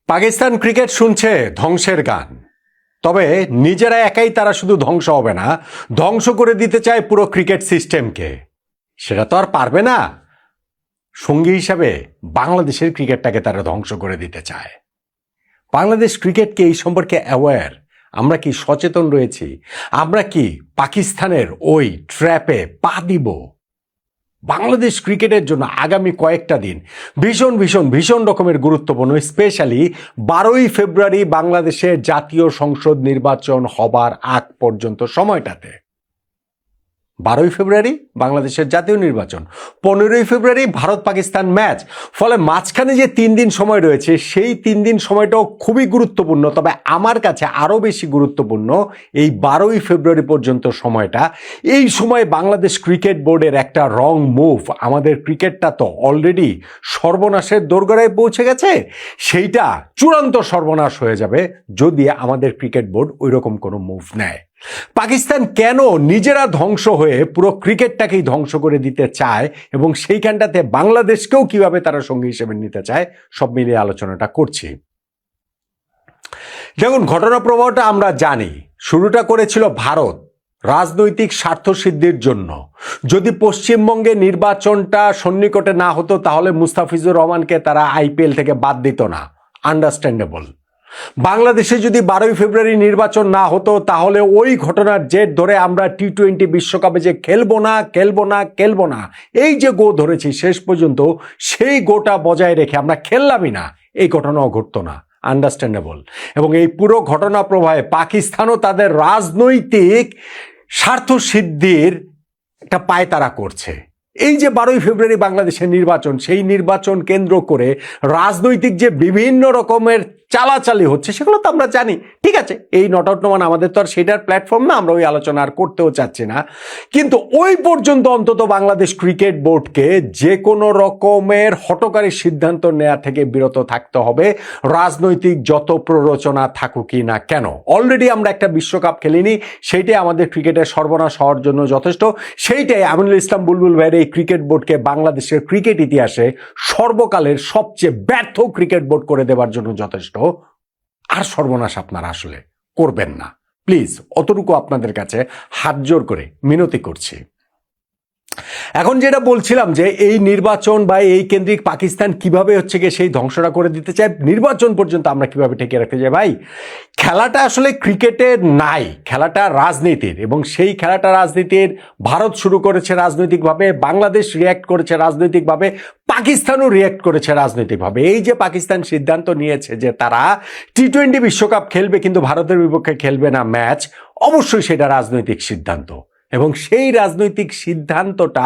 Pakistan cricket শুনছে ধ্বংসের গান, তবে নিজেরা একাই তারা শুধু ধ্বংস হবে না, ধ্বংস করে দিতে চায় পুরো ক্রিকেট সিস্টেমকে। সেটা তো আর পারবে না। সঙ্গী হিসাবে বাংলাদেশের ক্রিকেটটাকে তারা ধ্বংস করে দিতে চায়। বাংলাদেশ ক্রিকেটকে এই সম্পর্কে অ্যাওয়্যার? আমরা কি সচেতন রয়েছি? আমরা কি পাকিস্তানের ওই ট্র্যাপে পা দিব? বাংলাদেশ ক্রিকেটের জন্য আগামী কয়েকটা দিন ভীষণ রকমের গুরুত্বপূর্ণ। স্পেশালি 12ই ফেব্রুয়ারি বাংলাদেশের জাতীয় সংসদ নির্বাচন হবার আগ পর্যন্ত সময়টাতে। 12ই ফেব্রুয়ারি বাংলাদেশের জাতীয় নির্বাচন, 15ই ফেব্রুয়ারি ভারত পাকিস্তান ম্যাচ। ফলে মাঝখানে যে 3 দিন সময় রয়েছে, সেই 3 দিন সময়টাও খুবই গুরুত্বপূর্ণ। তবে আমার কাছে আরও বেশি গুরুত্বপূর্ণ এই 12ই ফেব্রুয়ারি পর্যন্ত সময়টা। এই সময় বাংলাদেশ ক্রিকেট বোর্ডের একটা রং মুভ, আমাদের ক্রিকেটটা তো অলরেডি সর্বনাশের দোরগোড়ায় পৌঁছে গেছে, সেইটা চূড়ান্ত সর্বনাশ হয়ে যাবে যদি আমাদের ক্রিকেট বোর্ড ওই রকম কোনো মুভ নেয়। পাকিস্তান কেন নিজেরা ধ্বংস হয়ে পুরো ক্রিকেটটাকেই ধ্বংস করে দিতে চায় এবং সেইখানটাতে বাংলাদেশকেও কিভাবে তারা সঙ্গী হিসেবে নিতে চায়, সব মিলিয়ে আলোচনাটা করছি। দেখুন, ঘটনা প্রবাহটা আমরা জানি। শুরুটা করেছিল ভারত রাজনৈতিক স্বার্থ সিদ্ধির জন্য। যদি পশ্চিমবঙ্গে নির্বাচনটা সন্নিকটে না হতো তাহলে মুস্তাফিজুর রহমানকে তারা আইপিএল থেকে বাদ দিত না, আন্ডারস্ট্যান্ডেবল। বাংলাদেশে যদি 12ই ফেব্রুয়ারি নির্বাচন না হতো তাহলে ওই ঘটনার জের ধরে আমরা টি-20 বিশ্বকাপে যে খেলবো না এই যে গো ধরেছি, শেষ পর্যন্ত সেই গোটা বজায় রেখে আমরা খেললামই না, এই ঘটনাও ঘটতো না, আন্ডারস্ট্যান্ডেবল। এবং এই পুরো ঘটনা প্রবাহে পাকিস্তানও তাদের রাজনৈতিক স্বার্থ সিদ্ধির একটা পায়তারা করছে। এই যে 12ই ফেব্রুয়ারি বাংলাদেশের নির্বাচন, সেই নির্বাচন কেন্দ্র করে রাজনৈতিক যে বিভিন্ন রকমের চালাচালি হচ্ছে সেগুলো তো আমরা জানি। ঠিক আছে, এই নট আউট নোমান আমাদের তো আর সেটার প্ল্যাটফর্ম না, আমরা ওই আলোচনা আর করতেও চাচ্ছি না। কিন্তু ওই পর্যন্ত অন্তত বাংলাদেশ ক্রিকেট বোর্ডকে যে কোনো রকমের হঠকারী সিদ্ধান্ত নেওয়া থেকে বিরত থাকতে হবে, রাজনৈতিক যত প্ররোচনা থাকুকই না কেন। অলরেডি আমরা একটা বিশ্বকাপ খেলিনি, সেইটাই আমাদের ক্রিকেটের সর্বনাশ হওয়ার জন্য যথেষ্ট। সেইটাই আমিনুল ইসলাম বুলবুল ভাইয়ের এই ক্রিকেট বোর্ডকে বাংলাদেশের ক্রিকেট ইতিহাসে সর্বকালের সবচেয়ে ব্যর্থ ক্রিকেট বোর্ড করে দেওয়ার জন্য যথেষ্ট। আর সর্বনাশ আপনারা আসলে করবেন না, প্লিজ। অতটুকু আপনাদের কাছে হাত জোর করে মিনতি করছি। এখন যেটা বলছিলাম যে এই নির্বাচন বা এই কেন্দ্রিক পাকিস্তান কিভাবে হচ্ছে গিয়ে সেই ধ্বংসটা করে দিতে চায়, নির্বাচন পর্যন্ত আমরা কিভাবে ঠেকে রাখতে চাই। ভাই, খেলাটা আসলে ক্রিকেটের নাই, খেলাটা রাজনীতির। এবং সেই খেলাটা রাজনীতির, ভারত শুরু করেছে রাজনৈতিকভাবে, বাংলাদেশ রিয়্যাক্ট করেছে রাজনৈতিকভাবে, পাকিস্তানও রিয়্যাক্ট করেছে রাজনৈতিকভাবে। এই যে পাকিস্তান সিদ্ধান্ত নিয়েছে যে তারা টি-20 বিশ্বকাপ খেলবে কিন্তু ভারতের বিপক্ষে খেলবে না ম্যাচ, অবশ্যই সেটা রাজনৈতিক সিদ্ধান্ত। এবং সেই রাজনৈতিক সিদ্ধান্তটা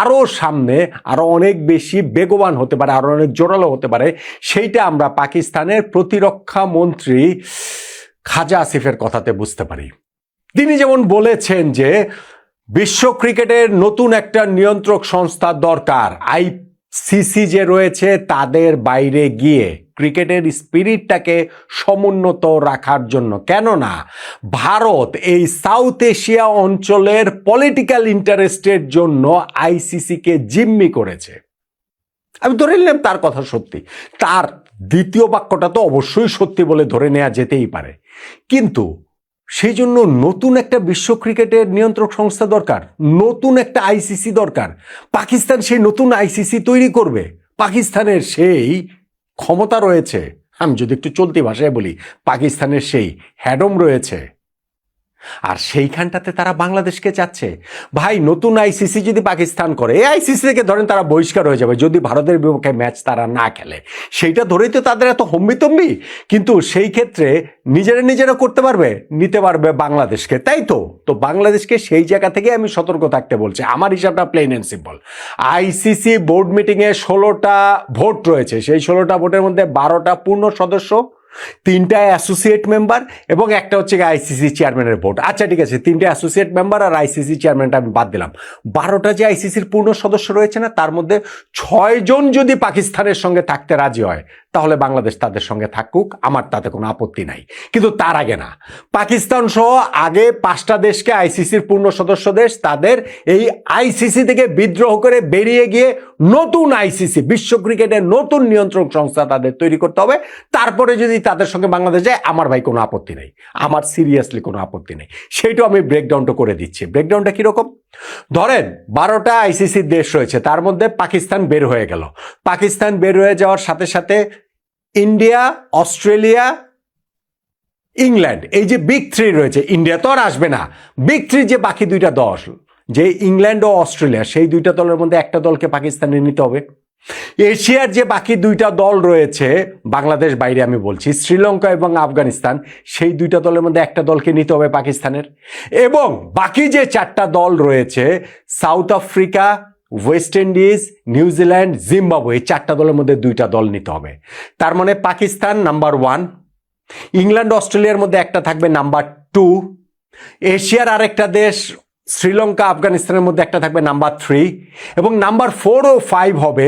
আরও সামনে আরও অনেক বেশি বেগবান হতে পারে, আরও অনেক জোরালো হতে পারে। সেইটা আমরা পাকিস্তানের প্রতিরক্ষা মন্ত্রী খাজা আসিফের কথাতে বুঝতে পারি। তিনি যেমন বলেছেন যে বিশ্ব ক্রিকেটের নতুন একটা নিয়ন্ত্রক সংস্থা দরকার, আইসিসি যে রয়েছে তাদের বাইরে গিয়ে ক্রিকেটের স্পিরিটটাকে সমুন্নত রাখার জন্য। কেননা ভারত এই সাউথ এশিয়া অঞ্চলের পলিটিক্যাল ইন্টারেস্টের জন্য আইসিসিকে জিম্মি করেছে। আমি ধরে নিলাম তার কথা সত্যি, তার দ্বিতীয় বাক্যটা তো অবশ্যই সত্যি বলে ধরে নেওয়া যেতেই পারে। কিন্তু সেই জন্য নতুন একটা বিশ্ব ক্রিকেটের নিয়ন্ত্রক সংস্থা দরকার, নতুন একটা আইসিসি দরকার। পাকিস্তান সেই নতুন আইসিসি তৈরি করবে, পাকিস্তানের সেই ক্ষমতা রয়েছে। আমি যদি একটু চলতি ভাষায় বলি, পাকিস্তানের সেই হ্যাডম রয়েছে। আর সেইখানটাতে তারা বাংলাদেশকে চাচ্ছে। ভাই, নতুন আইসিসি যদি পাকিস্তান করে, এই আইসিসি থেকে ধরেন তারা বহিষ্কার হয়ে যাবে যদি ভারতের বিপক্ষে ম্যাচ তারা না খেলে, সেইটা ধরেই তো তাদের এত হম্বিতম্বি। কিন্তু সেই ক্ষেত্রে নিজেরা করতে পারবে, নিতে পারবে বাংলাদেশকে, তাই তো। তো বাংলাদেশকে সেই জায়গা থেকে আমি সতর্ক থাকতে বলছি। আমার হিসাবটা plain and simple. ICC board মিটিংয়ে 16টা ভোট রয়েছে, সেই 16টা ভোটের মধ্যে 12টা পূর্ণ সদস্য, 3টা অ্যাসোসিয়েট মেম্বার এবং একটা হচ্ছে আইসিসি চেয়ারম্যানের ভোট। আচ্ছা ঠিক আছে, 3টে অ্যাসোসিয়েট মেম্বার আর আইসিসি চেয়ারম্যানটা আমি বাদ দিলাম। 12টা যে আইসিসির পূর্ণ সদস্য রয়েছে না, তার মধ্যে 6 জন যদি পাকিস্তানের সঙ্গে থাকতে রাজি হয়, তাহলে বাংলাদেশ তাদের সঙ্গে থাকুক, আমার তাতে কোনো আপত্তি নাই। কিন্তু তার আগে না, পাকিস্তান সহ আগে 5টা দেশকে আইসিসির পূর্ণ সদস্য দেশ, তাদের এই আইসিসি থেকে বিদ্রোহ করে বেরিয়ে গিয়ে নতুন আইসিসি, বিশ্ব ক্রিকেটের নতুন নিয়ন্ত্রক সংস্থা তাদের তৈরি করতে হবে। তারপরে যদি তাদের সঙ্গে বাংলাদেশ যায়, আমার ভাই কোনো আপত্তি নেই, আমার সিরিয়াসলি কোনো আপত্তি নেই। সেইটাও আমি ব্রেকডাউনটা করে দিচ্ছি। ব্রেকডাউনটা কিরকম? ধরেন 12টা আইসিসির দেশ রয়েছে, তার মধ্যে পাকিস্তান বের হয়ে গেল। পাকিস্তান বের হয়ে যাওয়ার সাথে সাথে ইন্ডিয়া, অস্ট্রেলিয়া, ইংল্যান্ড, এই যে বিগ 3 রয়েছে, ইন্ডিয়া তো আর আসবে না, বিগ 3 যে বাকি 2টা দল, যে ইংল্যান্ড ও অস্ট্রেলিয়া, সেই 2টা দলের মধ্যে একটা দলকে পাকিস্তানে নিতে হবে। এশিয়ার যে বাকি 2টা দল রয়েছে, বাংলাদেশ বাইরে আমি বলছি, শ্রীলঙ্কা এবং আফগানিস্তান, সেই 2টা দলের মধ্যে একটা দলকে নিতে হবে পাকিস্তানের। এবং বাকি যে 4টা দল রয়েছে, south Africa, West Indies, New Zealand, Zimbabwe, এই 4টা দলের মধ্যে 2টা দল নিতে হবে। তার মানে পাকিস্তান নাম্বার 1, ইংল্যান্ড অস্ট্রেলিয়ার মধ্যে একটা থাকবে নাম্বার 2, এশিয়ার আরেকটা দেশ শ্রীলঙ্কা আফগানিস্তানের মধ্যে একটা থাকবে নাম্বার 3, এবং নাম্বার 4 ও 5 হবে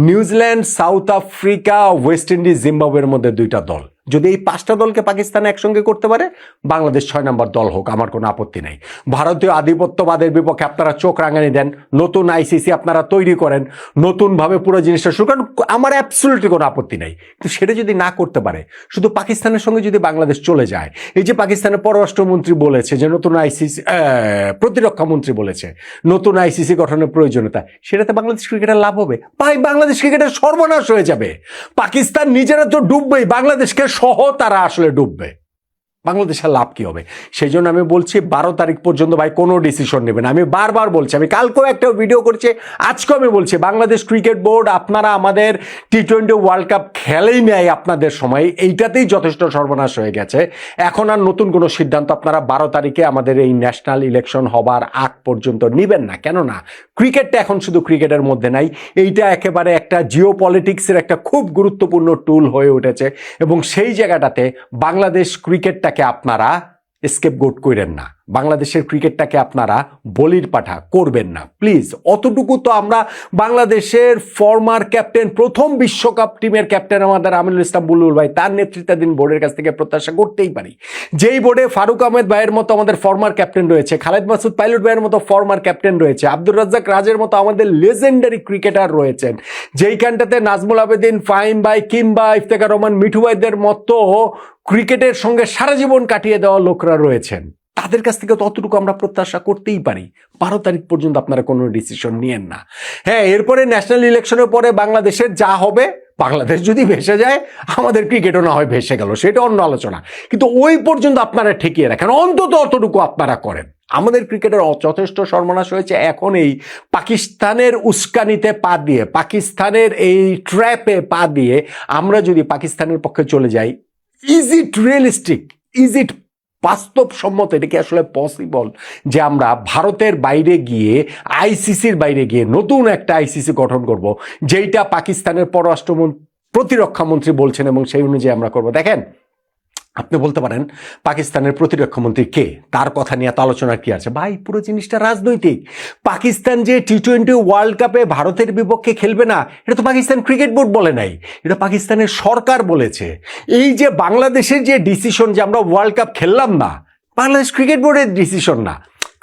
New Zealand, south Africa, West Indies, জিম্বাবুয়ের মধ্যে 2টা দল। যদি এই 5টা দলকে পাকিস্তান একসঙ্গে করতে পারে, বাংলাদেশ 6 নম্বর দল হোক, আমার কোনো আপত্তি নাই। ভারতীয় আধিপত্যবাদের বিপক্ষে আপনারা চোখ রাঙানি দেন, নতুন আইসিসি আপনারা তৈরি করেন, নতুনভাবে পুরো জিনিসটা শুরু করেন, আমার অ্যাবসলিউটলি কোনো আপত্তি নাই। কিন্তু সেটা যদি না করতে পারে, শুধু পাকিস্তানের সঙ্গে যদি বাংলাদেশ চলে যায়, এই যে পাকিস্তানের পররাষ্ট্রমন্ত্রী বলেছে যে নতুন আইসিসি, প্রতিরক্ষা মন্ত্রী বলেছে নতুন আইসিসি গঠনের প্রয়োজনীয়তা, সেটাতে বাংলাদেশ ক্রিকেটের লাভ হবে? ভাই, বাংলাদেশ ক্রিকেটের সর্বনাশ হয়ে যাবে। পাকিস্তান নিজেরা তো ডুববেই, বাংলাদেশকে সহ তারা আসলে ডুববে। বাংলাদেশের লাভ কি হবে? সেই জন্য আমি বলছি 12 তারিখ পর্যন্ত ভাই কোনো ডিসিশন নেবেন। আমি বারবার বলছি, আমি কালকেও একটা ভিডিও করেছি, আজকেও আমি বলছি, বাংলাদেশ ক্রিকেট বোর্ড, আপনারা আমাদের টি20 ওয়ার্ল্ড কাপ খেলেই নেয় আপনাদের সময়, এইটাতেই যথেষ্ট সর্বনাশ হয়ে গেছে। এখন আর নতুন কোনো সিদ্ধান্ত আপনারা 12 তারিখে আমাদের এই ন্যাশনাল ইলেকশন হবার আগ পর্যন্ত নেবেন না। কেননা ক্রিকেটটা এখন শুধু ক্রিকেটের মধ্যে নাই, এইটা একেবারে একটা জিও পলিটিক্সের একটা খুব গুরুত্বপূর্ণ টুল হয়ে উঠেছে। এবং সেই জায়গাটাতে বাংলাদেশ ক্রিকেটটাকে আপনারা স্কেপগোট করেন না, বাংলাদেশের ক্রিকেটটাকে আপনারা বলির পাঠা করবেন না প্লিজ। অতটুকু তো আমরা বাংলাদেশের ফরমার ক্যাপ্টেন, প্রথম বিশ্বকাপ টিমের ক্যাপ্টেন আমাদের আমিনুল ইসলাম বুলবুল ভাই, তার নেতৃত্বাধীন বোর্ডের কাছ থেকে প্রত্যাশা করতেই পারি। যেই বোর্ডে ফারুক আহমেদ ভাইয়ের মতো আমাদের ফরমার ক্যাপ্টেন রয়েছে, খালেদ মাসুদ পাইলট ভাইয়ের মতো ফরমার ক্যাপ্টেন রয়েছে, আব্দুর রাজ্জাক রাজের মতো আমাদের লেজেন্ডারি ক্রিকেটার রয়েছেন, যেইখানটাতে নাজমুল আবেদিন, ফাহিম ভাই, কিংবা ইফতেখার রহমান, মিঠু ভাইদের মতো ক্রিকেটের সঙ্গে সারা জীবন কাটিয়ে দেওয়া লোকরা রয়েছেন, তাদের কাছ থেকে ততটুকু আমরা প্রত্যাশা করতেই পারি। 12 তারিখ পর্যন্ত আপনারা কোনো ডিসিশন নিয়েন না। হ্যাঁ, এরপরে ন্যাশনাল ইলেকশনের পরে বাংলাদেশের যা হবে, বাংলাদেশ যদি ভেসে যায়, আমাদের ক্রিকেটও না হয় ভেসে গেল, সেটা অন্য আলোচনা। কিন্তু ওই পর্যন্ত আপনারা ঠেকিয়ে রাখেন, অন্তত অতটুকু আপনারা করেন। আমাদের ক্রিকেটের যথেষ্ট সর্বনাশ হয়েছে। এখন এই পাকিস্তানের উস্কানিতে পা দিয়ে, পাকিস্তানের এই ট্র্যাপে পা দিয়ে আমরা যদি পাকিস্তানের পক্ষে চলে যাই, is it realistic? Is it বাস্তবসম্মত? এটা কি আসলে পসিবল যে আমরা ভারতের বাইরে গিয়ে, আইসিসির বাইরে গিয়ে নতুন একটা আইসিসি গঠন করব, যেইটা পাকিস্তানের প্রতিরক্ষা মন্ত্রী বলছেন, এবং সেই অনুযায়ী আমরা করব? দেখেন, আপনি বলতে পারেন পাকিস্তানের প্রতিরক্ষা মন্ত্রী কে, তার কথা নিয়ে তো আলোচনা কি আছে? ভাই, পুরো জিনিসটা রাজনৈতিক। পাকিস্তান যে টি20 ওয়ার্ল্ড কাপে ভারতের বিপক্ষে খেলবে না, এটা তো পাকিস্তান ক্রিকেট বোর্ড বলে নাই, এটা পাকিস্তানের সরকার বলেছে। এই যে বাংলাদেশের যে ডিসিশন যে আমরা ওয়ার্ল্ড কাপ খেললাম না, বাংলাদেশ ক্রিকেট বোর্ডের ডিসিশন না।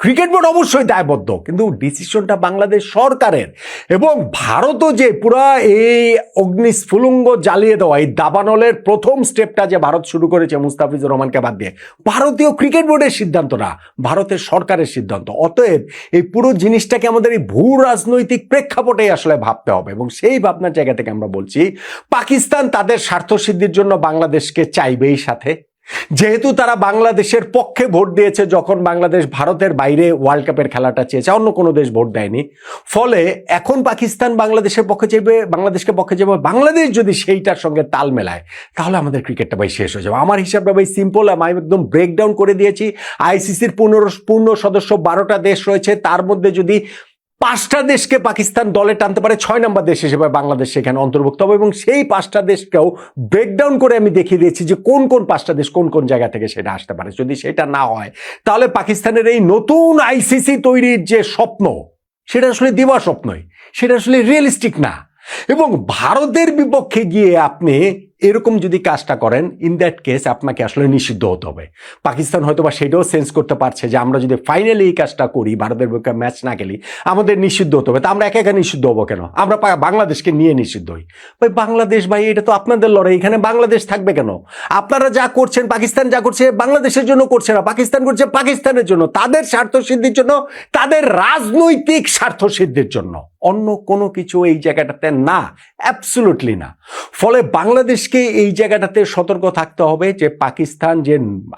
ক্রিকেট বোর্ড অবশ্যই দায়বদ্ধ, কিন্তু ডিসিশনটা বাংলাদেশ সরকারের। এবং ভারতও যে পুরা এই অগ্নিস্ফুলিঙ্গ জ্বালিয়ে দেওয়া, এই দাবানলের প্রথম স্টেপটা যে ভারত শুরু করেছে মুস্তাফিজুর রহমানকে বাদ দিয়ে, ভারতীয় ক্রিকেট বোর্ডের সিদ্ধান্ত না, ভারতের সরকারের সিদ্ধান্ত। অতএব এই পুরো জিনিসটাকে আমাদের এই ভূ রাজনৈতিক প্রেক্ষাপটে আসলে ভাবতে হবে। এবং সেই ভাবনার জায়গা থেকে আমরা বলছি, পাকিস্তান তাদের স্বার্থ সিদ্ধির জন্য বাংলাদেশকে চাইবেই সাথে, যেহেতু তারা বাংলাদেশের পক্ষে ভোট দিয়েছে যখন বাংলাদেশ ভারতের বাইরে ওয়ার্ল্ড কাপের খেলাটা চেয়েছে, অন্য কোনো দেশ ভোট দেয়নি। ফলে এখন পাকিস্তান বাংলাদেশের পক্ষে চাইবে, বাংলাদেশকে পক্ষে যাবে। বাংলাদেশ যদি সেইটার সঙ্গে তাল মেলায়, তাহলে আমাদের ক্রিকেটটা ভাই শেষ হয়ে যাবে। আমার হিসাবটা ভাই সিম্পল, আমি একদম ব্রেকডাউন করে দিয়েছি। আইসিসির পূর্ণ সদস্য 12টা দেশ রয়েছে, তার মধ্যে যদি 5টা দেশকে পাকিস্তান দলে টানতে পারে, 6 নম্বর দেশ হিসেবে বাংলাদেশ সেখানে অন্তর্ভুক্ত হবে। এবং সেই 5টা দেশকেও ব্রেকডাউন করে আমি দেখিয়ে দিয়েছি যে কোন কোন 5টা দেশ কোন কোন জায়গা থেকে সেটা আসতে পারে। যদি সেটা না হয়, তাহলে পাকিস্তানের এই নতুন আইসিসি তৈরির যে স্বপ্ন, সেটা আসলে দিবা স্বপ্নই, সেটা আসলে রিয়েলিস্টিক না। এবং ভারতের বিপক্ষে গিয়ে আপনি এরকম যদি কাজটা করেন, ইন দ্যাট কেস আপনাকে আসলে নিষিদ্ধ হতে হবে। পাকিস্তান হয়তো বা সেটাও সেন্স করতে পারছে যে আমরা যদি ফাইনালি এই কাজটা করি, ভারতের বিপক্ষে ম্যাচ না খেলি, আমাদের নিষিদ্ধ হতে হবে। তা আমরা একা একা নিষিদ্ধ হবো কেন? আমরা বাংলাদেশকে নিয়ে নিষিদ্ধ হই। ভাই বাংলাদেশ, ভাই এটা তো আপনাদের লড়াই, এখানে বাংলাদেশ থাকবে কেন? আপনারা যা করছেন, পাকিস্তান যা করছে বাংলাদেশের জন্য করছে না, পাকিস্তান করছে পাকিস্তানের জন্য, তাদের স্বার্থ সিদ্ধির জন্য, তাদের রাজনৈতিক স্বার্থ সিদ্ধির জন্য, অন্য কোনো কিছু এই জায়গাটাতে না, অ্যাবসলুটলি না। ফলে বাংলাদেশকে এই জায়গাটাতে সতর্ক থাকতে হবে যে পাকিস্তান যে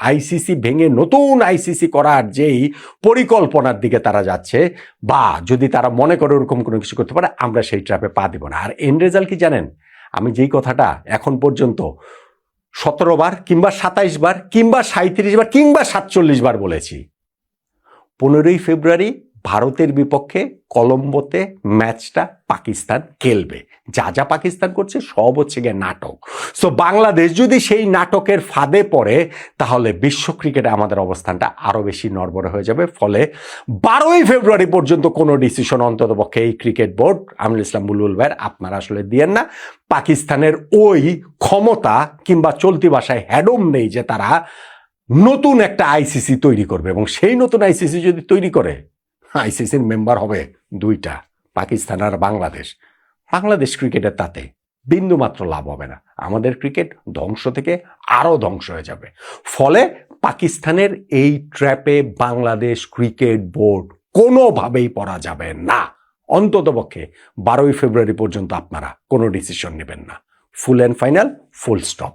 আইসিসি ভেঙে নতুন আইসিসি করার যেই পরিকল্পনার দিকে তারা যাচ্ছে, বা যদি তারা মনে করে ওরকম কোনো কিছু করতে পারে, আমরা সেই ট্র্যাপে পা দিব না। আর এন্ড রেজাল্ট কি জানেন? আমি যেই কথাটা এখন পর্যন্ত 17 বার কিংবা 27 বার কিংবা 37 বার কিংবা 47 বার বলেছি, 15ই ফেব্রুয়ারি ভারতের বিপক্ষে কলম্বোতে ম্যাচটা পাকিস্তান খেলবে। যা যা পাকিস্তান করছে সব হচ্ছে গিয়ে নাটক। সো বাংলাদেশ যদি সেই নাটকের ফাঁদে পড়ে, তাহলে বিশ্ব ক্রিকেটে আমাদের অবস্থানটা আরো বেশি নড়বড়ে হয়ে যাবে। ফলে 12ই ফেব্রুয়ারি পর্যন্ত কোনো ডিসিশন অন্তত পক্ষে এই ক্রিকেট বোর্ড, আমিনুল ইসলাম বুলবুল ভাইয়ের, আপনারা আসলে দিয়েন না। পাকিস্তানের ওই ক্ষমতা কিংবা চলতি ভাষায় হ্যাডম নেই যে তারা নতুন একটা আইসিসি তৈরি করবে, এবং সেই নতুন আইসিসি যদি তৈরি করে, আইসিসির মেম্বার হবে দুইটা, পাকিস্তান আর বাংলাদেশ। বাংলাদেশ ক্রিকেটের তাতে বিন্দু মাত্র লাভ হবে না, আমাদের ক্রিকেট ধ্বংস থেকে আরো ধ্বংস হয়ে যাবে। ফলে পাকিস্তানের এই ট্র্যাপে বাংলাদেশ ক্রিকেট বোর্ড কোনোভাবেই পড়া যাবে না। অন্তত পক্ষে 12ই ফেব্রুয়ারি পর্যন্ত আপনারা কোনো ডিসিশন নেবেন না। Full and final, full stop.